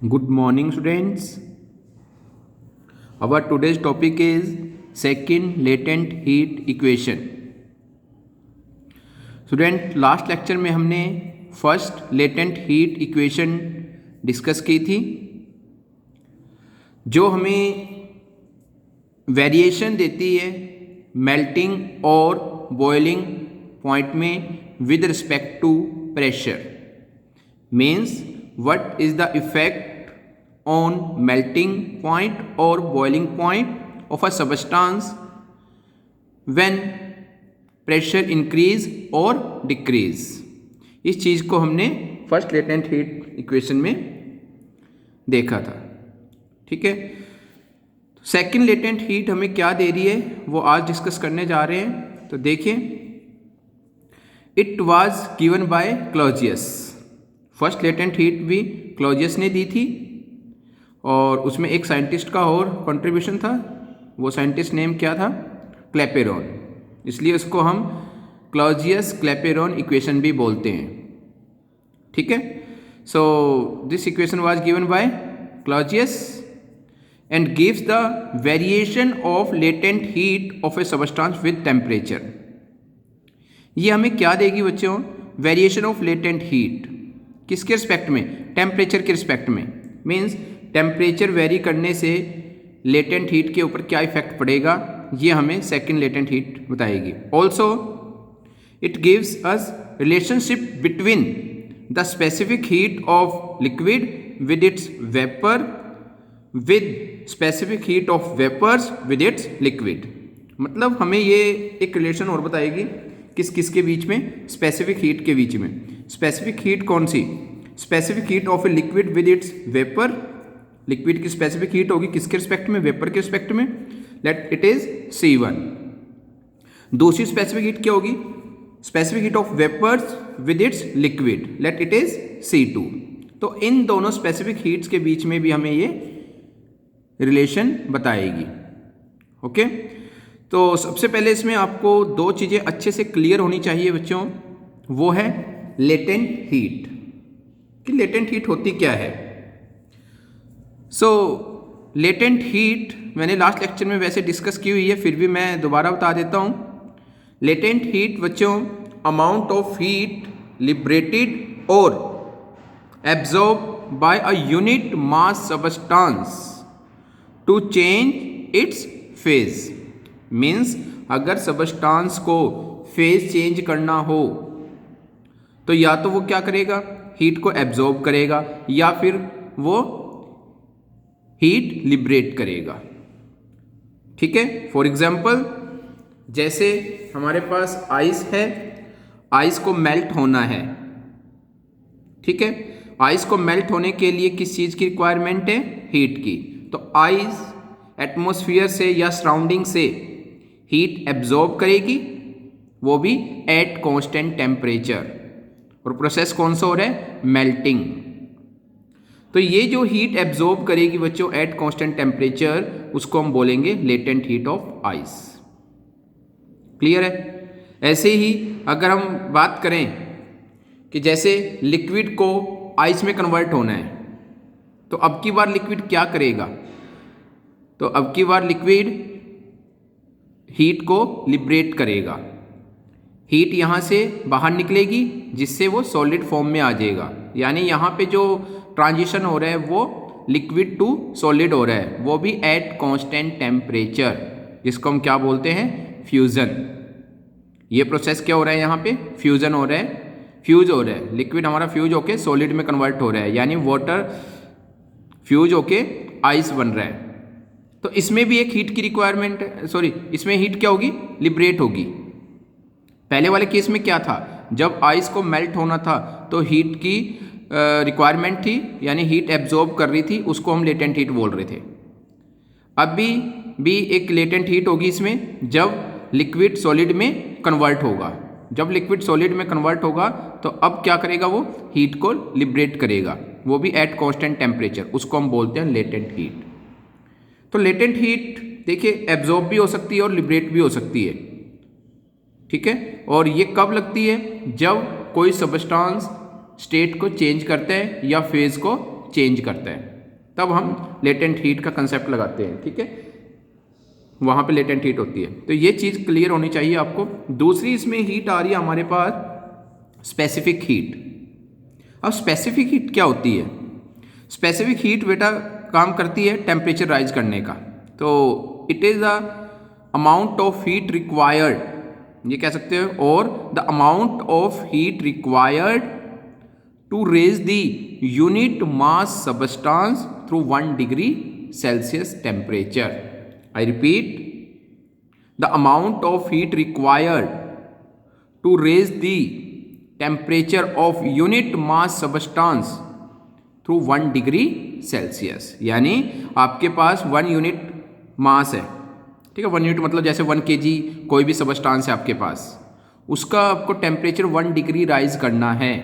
Good morning, students. Our today's topic is second latent heat equation. Student, last lecture में हमने first latent heat equation discuss की थी, जो हमें variation देती है मेल्टिंग और बॉइलिंग पॉइंट में with respect to pressure. Means what is the effect on melting point or boiling point of a substance when pressure increase or decrease. इस चीज़ को हमने फर्स्ट लेटेंट हीट इक्वेशन में देखा था. ठीक है, सेकंड लेटेंट हीट हमें क्या दे रही है वो आज डिस्कस करने जा रहे हैं. तो देखिए, it was given by Clausius. First latent heat भी क्लॉजियस ने दी थी और उसमें एक साइंटिस्ट का और कंट्रीब्यूशन था. वो साइंटिस्ट नेम क्या था? क्लैपेरॉन. इसलिए उसको हम क्लॉजियस क्लैपेरॉन इक्वेशन भी बोलते हैं. ठीक है, so this equation was given by Clausius and gives the variation of latent heat of a substance with temperature. ये हमें क्या देगी बच्चों? Variation of latent heat. किसके रिस्पेक्ट में? टेम्परेचर के रिस्पेक्ट में. मीन्स टेम्परेचर वेरी करने से लेटेंट हीट के ऊपर क्या इफेक्ट पड़ेगा, ये हमें सेकंड लेटेंट हीट बताएगी. Also it gives us relationship between the specific heat of liquid with its vapour with specific heat of vapours with its liquid. मतलब हमें ये एक रिलेशन और बताएगी किस किस के बीच में? स्पेसिफिक हीट के बीच में. स्पेसिफिक हीट कौन सी? Specific heat of a liquid with its vapour. Liquid की स्पेसिफिक हीट होगी किसके रिस्पेक्ट में? वेपर के रिस्पेक्ट में. Let it is C1. दूसरी स्पेसिफिक हीट क्या होगी? Specific heat of vapours with its liquid. Let it is C2. तो इन दोनों स्पेसिफिक हीट्स के बीच में भी हमें ये रिलेशन बताएगी. ओके, तो सबसे पहले इसमें आपको दो चीज़ें अच्छे से क्लियर होनी चाहिए बच्चों. वो है लेटेंट हीट, कि लेटेंट हीट होती क्या है. सो लेटेंट हीट मैंने लास्ट लेक्चर में वैसे डिस्कस की हुई है, फिर भी मैं दोबारा बता देता हूँ. लेटेंट हीट बच्चों, अमाउंट ऑफ हीट लिबरेटेड और absorb by a unit mass substance to change its phase. Means अगर सबस्टेंस को फेज चेंज करना हो तो या तो वो क्या करेगा? हीट को एब्जॉर्ब करेगा या फिर वो हीट लिबरेट करेगा. ठीक है, फॉर एग्जाम्पल जैसे हमारे पास आइस है, आइस को मेल्ट होना है. ठीक है, आइस को मेल्ट होने के लिए किस चीज़ की रिक्वायरमेंट है? हीट की. तो आइस एटमॉस्फेयर से या सराउंडिंग से हीट एब्जॉर्ब करेगी, वो भी एट कांस्टेंट टेम्परेचर. और प्रोसेस कौन सा हो रहा है? मेल्टिंग. तो ये जो हीट एब्जॉर्ब करेगी बच्चों एट कांस्टेंट टेम्परेचर, उसको हम बोलेंगे latent heat of ice. Clear है? ऐसे ही अगर हम बात करें कि जैसे लिक्विड को आइस में कन्वर्ट होना है, तो अब की बार लिक्विड क्या करेगा? तो अब की बार लिक्विड हीट को लिबरेट करेगा. हीट यहाँ से बाहर निकलेगी जिससे वो सॉलिड फॉर्म में आ जाएगा. यानी यहाँ पे जो ट्रांजिशन हो रहा है वो लिक्विड टू सॉलिड हो रहा है, वो भी एट कांस्टेंट टेम्परेचर, जिसको हम क्या बोलते हैं? फ्यूज़न. ये प्रोसेस क्या हो रहा है? यहाँ पे फ्यूज़न हो रहा है, फ्यूज हो रहा है. लिक्विड हमारा फ्यूज होके सॉलिड में कन्वर्ट हो रहा है, यानी वाटर फ्यूज होके आइस बन रहा है. तो इसमें भी एक हीट की रिक्वायरमेंट है. सॉरी, इसमें हीट क्या होगी? लिबरेट होगी. पहले वाले केस में क्या था? जब आइस को मेल्ट होना था तो हीट की रिक्वायरमेंट थी, यानी हीट एब्जॉर्ब कर रही थी, उसको हम लेटेंट हीट बोल रहे थे. अभी भी एक लेटेंट हीट होगी इसमें जब लिक्विड सॉलिड में कन्वर्ट होगा. जब लिक्विड सॉलिड में कन्वर्ट होगा तो अब क्या करेगा? वो हीट को लिबरेट करेगा, वो भी एट कांस्टेंट टेम्परेचर. उसको हम बोलते हैं लेटेंट हीट. तो लेटेंट हीट देखिए एब्जॉर्ब भी हो सकती है और लिबरेट भी हो सकती है. ठीक है, और ये कब लगती है? जब कोई सबस्टेंस स्टेट को चेंज करता है या फेज को चेंज करता है, तब हम लेटेंट हीट का कंसेप्ट लगाते हैं। ठीक है, वहाँ पे लेटेंट हीट होती है। तो ये चीज़ क्लियर होनी चाहिए आपको। दूसरी इसमें हीट आ रही है हमारे पास स्पेसिफिक हीट। अब स्पेसिफिक हीट क्या होती है? स्पेसिफिक हीट बेटा काम करती है टेम्परेचर राइज करने का। तो it is the amount of heat required, ये कह सकते हो, और the amount of heat required to raise the unit mass substance through 1 degree Celsius temperature. I repeat, the amount of heat required to raise the temperature of unit mass substance through 1 degree Celsius. यानी आपके पास 1 unit mass है, ठीक है, 1 unit मतलब जैसे 1 kg कोई भी substance है आपके पास, उसका आपको टेम्परेचर 1 डिग्री राइज करना है।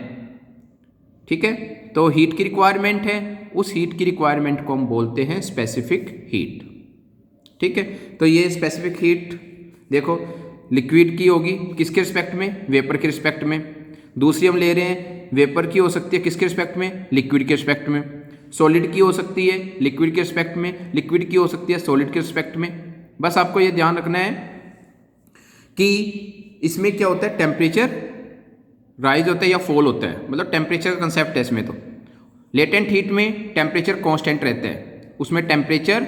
ठीक है, तो हीट की रिक्वायरमेंट है, उस हीट की रिक्वायरमेंट को हम बोलते हैं स्पेसिफिक हीट। ठीक है, तो ये स्पेसिफिक हीट देखो लिक्विड की होगी किसके रिस्पेक्ट में? वेपर के रिस्पेक्ट में। दूसरी हम ले रहे हैं वेपर की हो सकती है किसके रिस्पेक्ट में? लिक्विड के रिस्पेक्ट में। सॉलिड की हो सकती है लिक्विड के रिस्पेक्ट में, लिक्विड की हो सकती है सॉलिड के रिस्पेक्ट में। बस आपको ये ध्यान रखना है कि इसमें क्या होता है, टेम्परेचर राइज होता है या फॉल होता है, मतलब टेम्परेचर का कंसेप्ट है इसमें। तो लेटेंट हीट में टेम्परेचर कांस्टेंट रहता है, उसमें टेम्परेचर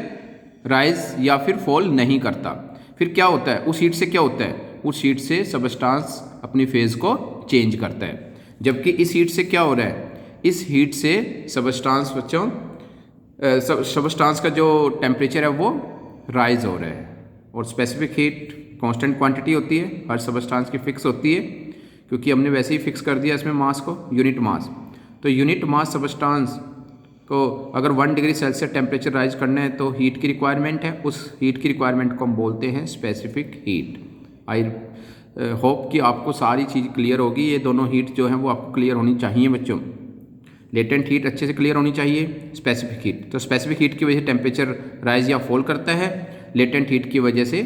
राइज या फिर फॉल नहीं करता। फिर क्या होता है उस हीट से? क्या होता है उस हीट से सबस्टांस अपनी फेज को चेंज करता है। जबकि इस हीट से क्या हो रहा है? इस हीट से सबस्टांस बच्चों सबस्टांस का जो टेम्परेचर है वो राइज हो रहा है। और स्पेसिफिक हीट कांस्टेंट क्वांटिटी होती है, हर सबस्टांस की फिक्स होती है, क्योंकि हमने वैसे ही फिक्स कर दिया इसमें मास को, यूनिट मास। तो यूनिट मास सबस्टांस को अगर 1 डिग्री सेल्सियस टेम्परेचर राइज करना है तो हीट की रिक्वायरमेंट है, उस हीट की रिक्वायरमेंट को हम बोलते हैं स्पेसिफिक हीट। आई होप कि आपको सारी चीज़ क्लियर होगी। ये दोनों हीट जो हैं वो आपको क्लियर होनी चाहिए बच्चों। लेटेंट हीट अच्छे से क्लियर होनी चाहिए, स्पेसिफिक हीट। तो स्पेसिफिक हीट की वजह से टेम्परेचर राइज या फॉल करता है, लेटेंट हीट की वजह से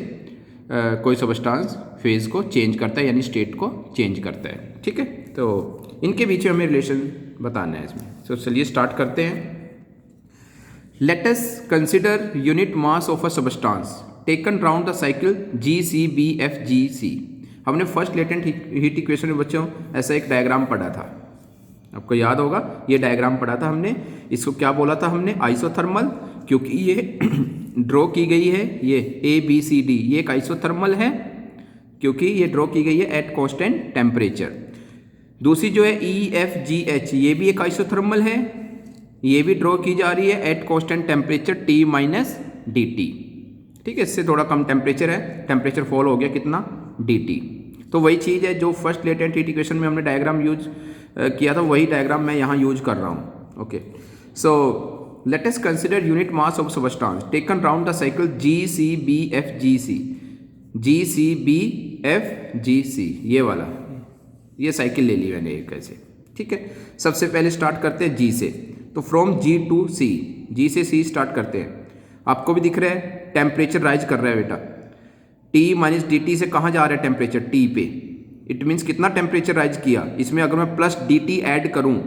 कोई सबस्टांस फेज को चेंज करता है, यानी स्टेट को चेंज करता है। ठीक है, तो इनके बीच में हमें रिलेशन बताना है इसमें। तो चलिए स्टार्ट करते हैं। Let us consider unit mass of a substance taken round the cycle GCBFGC। हमने फर्स्ट लेटेंट हीट इक्वेशन में बच्चों ऐसा एक डायग्राम पढ़ा था, आपको याद होगा, ये डायग्राम पढ़ा था हमने। इसको क्या बोला था हमने? आइसोथर्मल, क्योंकि ये ड्रॉ की गई है, ये ABCD ये एक आइसोथर्मल है क्योंकि ये ड्रॉ की गई है एट कांस्टेंट टेम्परेचर। दूसरी जो है EFGH ये भी एक आइसोथर्मल है, ये भी ड्रॉ की जा रही है एट कांस्टेंट टेम्परेचर T-DT। ठीक है, इससे थोड़ा कम टेम्परेचर है, टेम्परेचर फॉल हो गया कितना? DT। तो वही चीज़ है जो फर्स्ट लेटेंट हीट इक्वेशन में हमने डायग्राम यूज किया था, वही डायग्राम मैं यहाँ यूज कर रहा हूँ। Okay, so let us consider unit mass of substance taken round the cycle GCBFGC। GCBFGC ये वाला, ये साइकिल ले ली मैंने एक ऐसे। ठीक है, सबसे पहले स्टार्ट करते हैं G से। तो from G to C, G से C स्टार्ट करते हैं। आपको भी दिख रहा है टेम्परेचर राइज कर रहा है बेटा। T-DT से कहाँ जा रहा है टेम्परेचर? T पे। इट मीन्स कितना टेम्परेचर राइज किया। इसमें अगर मैं प्लस DT ऐड करूँ,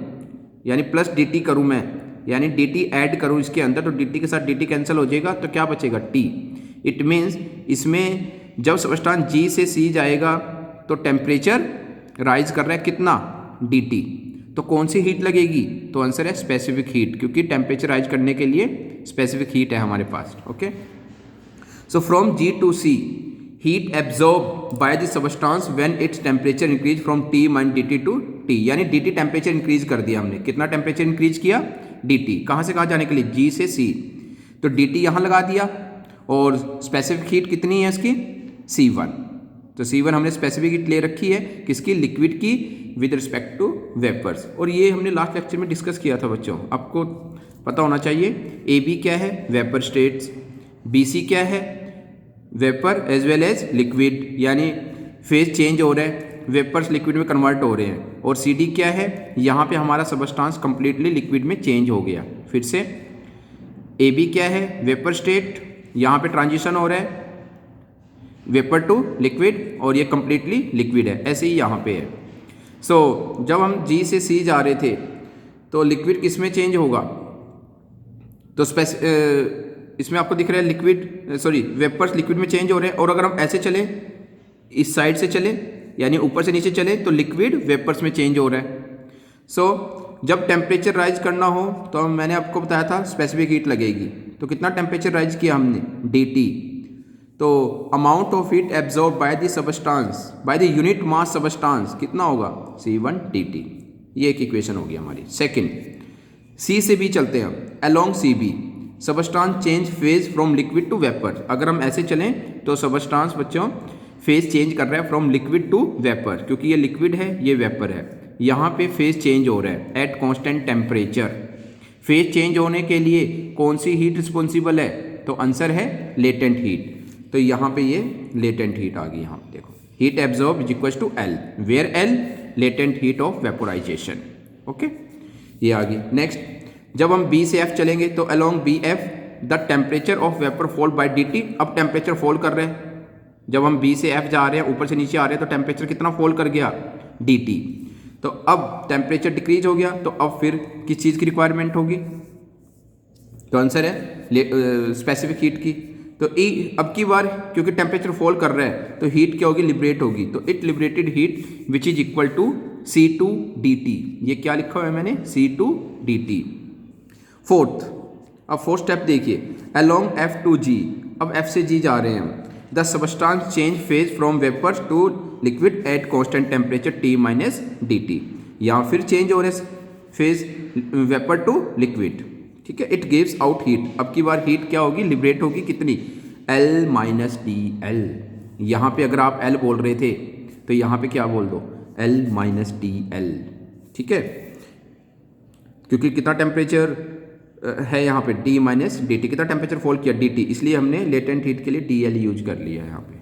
यानी प्लस DT करूँ मैं, यानी DT ऐड करूँ इसके अंदर, तो DT के साथ DT कैंसिल हो जाएगा, तो क्या बचेगा? T। इट मीन्स इसमें जब सबस्टांस G से C जाएगा तो टेम्परेचर राइज कर रहा है कितना? DT। तो कौन सी हीट लगेगी? तो आंसर है स्पेसिफिक हीट, क्योंकि टेम्परेचर राइज करने के लिए स्पेसिफिक हीट है हमारे पास। Okay, so from G to C heat absorb by the substance when its temperature increase from T-DT to T, यानी DT टेम्परेचर इंक्रीज कर दिया हमने। कितना टेम्परेचर इंक्रीज किया? DT। कहाँ से कहाँ जाने के लिए? G से C। तो DT यहाँ लगा दिया, और स्पेसिफिक हीट कितनी है इसकी? C1। तो C1 हमने स्पेसिफिक हीट ले रखी है किसकी? लिक्विड की विद रिस्पेक्ट टू वेपर्स। और ये हमने लास्ट लेक्चर में डिस्कस किया था बच्चों, आपको पता होना चाहिए। AB क्या है? Vapour states. BC क्या है? Vapour as well as liquid, यानी फेज चेंज हो रहा है, वेपर्स लिक्विड में कन्वर्ट हो रहे हैं। और CD क्या है? यहाँ पे हमारा सबस्टांस कंप्लीटली लिक्विड में चेंज हो गया। फिर से AB क्या है? वेपर स्टेट, यहाँ पे ट्रांजिशन हो रहा है वेपर टू लिक्विड, और ये कंप्लीटली लिक्विड है। ऐसे ही यहाँ पे है। सो जब हम G से C जा रहे थे तो लिक्विड किस में चेंज होगा? तो इसमें आपको दिख रहा है वेपर्स लिक्विड में चेंज हो रहे हैं। और अगर हम ऐसे चले, इस साइड से चले, यानी ऊपर से नीचे चले, तो लिक्विड वेपर्स में चेंज हो रहा है। जब टेम्परेचर राइज करना हो तो मैंने आपको बताया था स्पेसिफिक हीट लगेगी। तो कितना टेम्परेचर राइज किया हमने, dt। तो amount of heat absorb by the substance by the unit mass substance कितना होगा, C1 dt। ये एक इक्वेशन होगी हमारी। सेकंड, C से B चलते हैं हम। Along CB substance change phase from liquid to vapour. अगर हम ऐसे चलें तो सबस्टांस बच्चों फेज चेंज कर रहा है फ्रॉम लिक्विड टू वेपर, क्योंकि ये लिक्विड है, ये वेपर है। यहाँ पे फेज चेंज हो रहा है eight constant temperature. Phase change होने के लिए कौन सी हीट रिस्पॉन्सिबल है, तो आंसर है लेटेंट हीट। तो यहाँ पे ये लेटेंट हीट आ गई। यहाँ देखो, heat absorb is equal to L, where L latent heat of vaporisation. Okay, ये आ गई। नेक्स्ट, जब हम B से F चलेंगे तो along BF the temperature of vapour fall bye dt। अब टेम्परेचर फॉल कर रहे हैं, जब हम B से F जा रहे हैं, ऊपर से नीचे आ रहे हैं, तो टेम्परेचर कितना फॉल कर गया, dt। तो अब टेम्परेचर डिक्रीज हो गया, तो अब फिर किस चीज़ की रिक्वायरमेंट होगी, तो आंसर है स्पेसिफिक हीट की। तो अब की बार क्योंकि टेम्परेचर फॉल कर रहा है तो हीट क्या होगी, लिबरेट होगी। तो it liberated heat which is equal to C2 dt। ये क्या लिखा हुआ है मैंने, C2 dt। फोर्थ, अब फोर्थ स्टेप देखिए, अलोंग F to G। अब F से G जा रहे हैं हम। The substance change phase from vapours to liquid at constant temperature T minus dt। यहाँ फिर चेंज हो रहे फेज वेपर टू लिक्विड, ठीक है। It gives out heat. अब की बार हीट क्या होगी, लिबरेट होगी कितनी, L माइनस DL। यहाँ पे अगर आप L बोल रहे थे तो यहाँ पे क्या बोल दो, L माइनस DL, ठीक है। क्योंकि कितना टेम्परेचर है यहाँ पे, T माइनस dt। कितना टेम्परेचर फॉल किया, dt, इसलिए हमने लेटेंट हीट के लिए DL यूज कर लिया है यहाँ पे,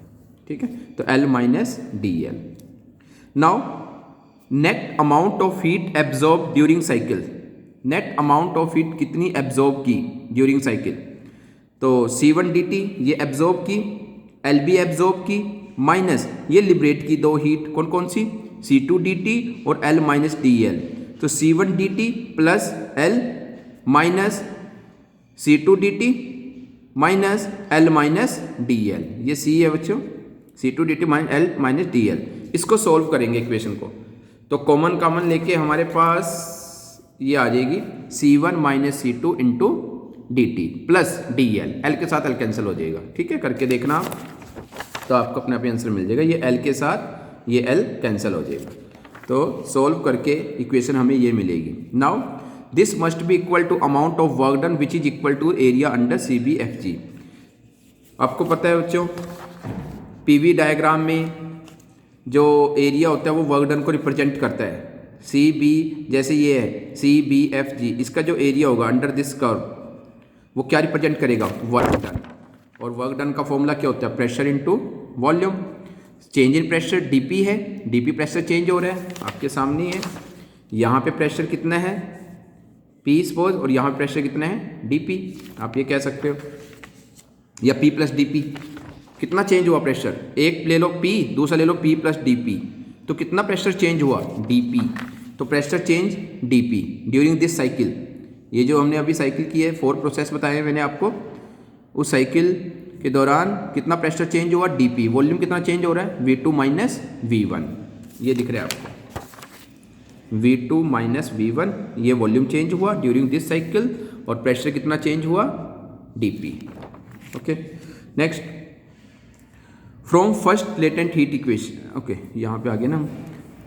ठीक है। तो L minus DL। Now net amount of heat absorb during cycle. Net amount of heat कितनी एब्जॉर्ब की ड्यूरिंग साइकिल, तो C1 dt ये एब्जॉर्ब की, LB एब्जॉर्ब की, माइनस ये लिबरेट की दो हीट, कौन कौन सी, C2 dt और L माइनस DL। तो C1 dt plus L minus C2 dt minus L minus DL। ये C है बच्चों, C2 dt minus L minus DL। इसको सॉल्व करेंगे इक्वेशन को, तो कॉमन लेके हमारे पास ये आ जाएगी C1 minus C2 into dt plus DL। L के साथ L कैंसिल हो जाएगा, ठीक है, करके देखना तो आपको अपने आप आंसर मिल जाएगा। ये L के साथ ये L कैंसिल हो जाएगा। तो सॉल्व करके इक्वेशन हमें ये मिलेगी। Now this must be equal to amount of work done which is equal to area under CBFG। आपको पता है बच्चों, PV डायग्राम में जो एरिया होता है वो वर्क डन को रिप्रेजेंट करता है। CB जैसे ये है CBFG, इसका जो एरिया होगा अंडर दिस कर्व वो क्या रिप्रेजेंट करेगा, वर्क डन। और वर्क डन का फॉर्मूला क्या होता है, pressure into volume. Change in pressure DP है, DP प्रेशर चेंज हो रहा है आपके सामने है। यहाँ पे प्रेशर कितना है P सपोज, और यहाँ प्रेशर कितना है DP। आप ये कह सकते हो, या P प्लस DP। कितना चेंज हुआ प्रेशर, एक ले लो P, दूसरा ले लो P प्लस DP, तो कितना प्रेशर चेंज हुआ DP। तो pressure change DP during this cycle. ये जो हमने अभी साइकिल की है, 4 प्रोसेस बताए हैं मैंने आपको, उस साइकिल के दौरान कितना प्रेशर चेंज हुआ DP। वॉल्यूम कितना चेंज हो रहा है, V2 माइनस V1, ये दिख रहा है आपको, V2 माइनस V1, ये वॉल्यूम चेंज हुआ ड्यूरिंग दिस साइकिल। और प्रेशर कितना चेंज हुआ DP। Okay, next, from first latent heat equation. Okay, यहाँ पे आगे ना हम,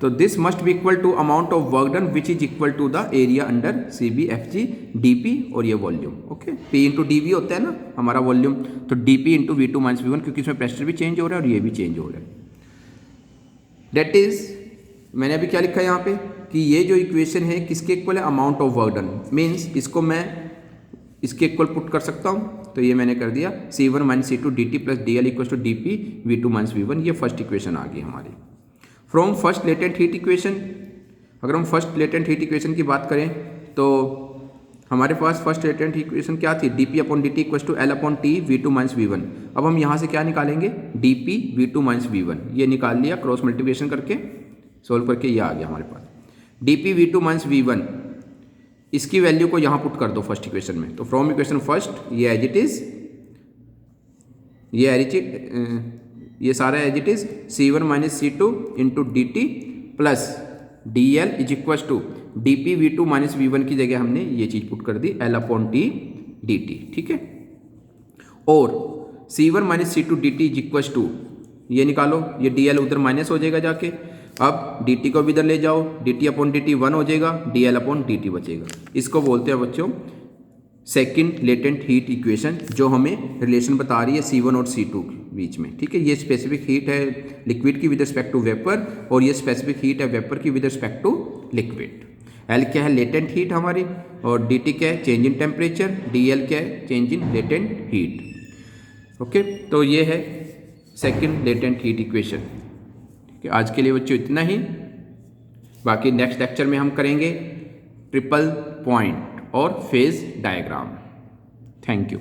तो this must be equal to amount of work done which is equal to the area under CBFG DP और ये volume. Okay, P into DV होता है ना हमारा वॉल्यूम, तो DP into V2 minus V1, क्योंकि इसमें प्रेशर भी चेंज हो रहा है और ये भी चेंज हो रहा है। दैट इज, मैंने अभी क्या लिखा है यहाँ पे कि ये जो इक्वेशन है किसके इक्वल है, amount of work done. Means इसको मैं इसके इक्वल पुट कर सकता हूँ, तो ये मैंने कर दिया C1 minus C2 dt plus DL equal to DP V2 minus V1। ये फर्स्ट इक्वेशन आ गई हमारी। From first latent heat equation, अगर हम फर्स्ट लेटेंट हीट इक्वेशन की बात करें तो हमारे पास फर्स्ट लेटेंट इक्वेशन क्या थी, dP upon dt equal to L upon T V2 minus V1। अब हम यहाँ से क्या निकालेंगे, dP V2 माइनस V1, ये निकाल लिया क्रॉस मल्टीप्लिकेशन करके, सोल्व करके ये आ गया हमारे पास। dP V2 माइनस V1 इसकी वैल्यू को यहाँ पुट कर दो फर्स्ट इक्वेशन में। तो फ्रॉम इक्वेशन फर्स्ट ये एज इट इज, ये सारा as it is C1 minus C2 into D T plus D L is equal to D P V2 minus V1 की जगह हमने ये चीज पुट कर दी L/T dt, ठीक है। और C1 minus C2 dt is equal to, ये निकालो, ये dl उधर माइनस हो जाएगा जाके, अब dt को भी इधर ले जाओ, dt/dt 1 हो जाएगा, dl/dt बचेगा। इसको बोलते हैं बच्चों सेकंड लेटेंट हीट इक्वेशन, जो हमें रिलेशन बता रही है C1 और C2 के बीच में, ठीक है। ये स्पेसिफिक हीट है लिक्विड की विद रिस्पेक्ट टू वेपर, और ये स्पेसिफिक हीट है वेपर की with respect to liquid. L क्या है, लेटेंट हीट हमारी, और dt क्या है, चेंज इन टेम्परेचर, dl क्या है, change in latent heat. Okay, तो ये है सेकंड लेटेंट हीट इक्वेशन। ठीक है, आज के लिए बच्चों इतना ही। बाकी नेक्स्ट लेक्चर में हम करेंगे ट्रिपल पॉइंट और फेज डायग्राम। Thank you.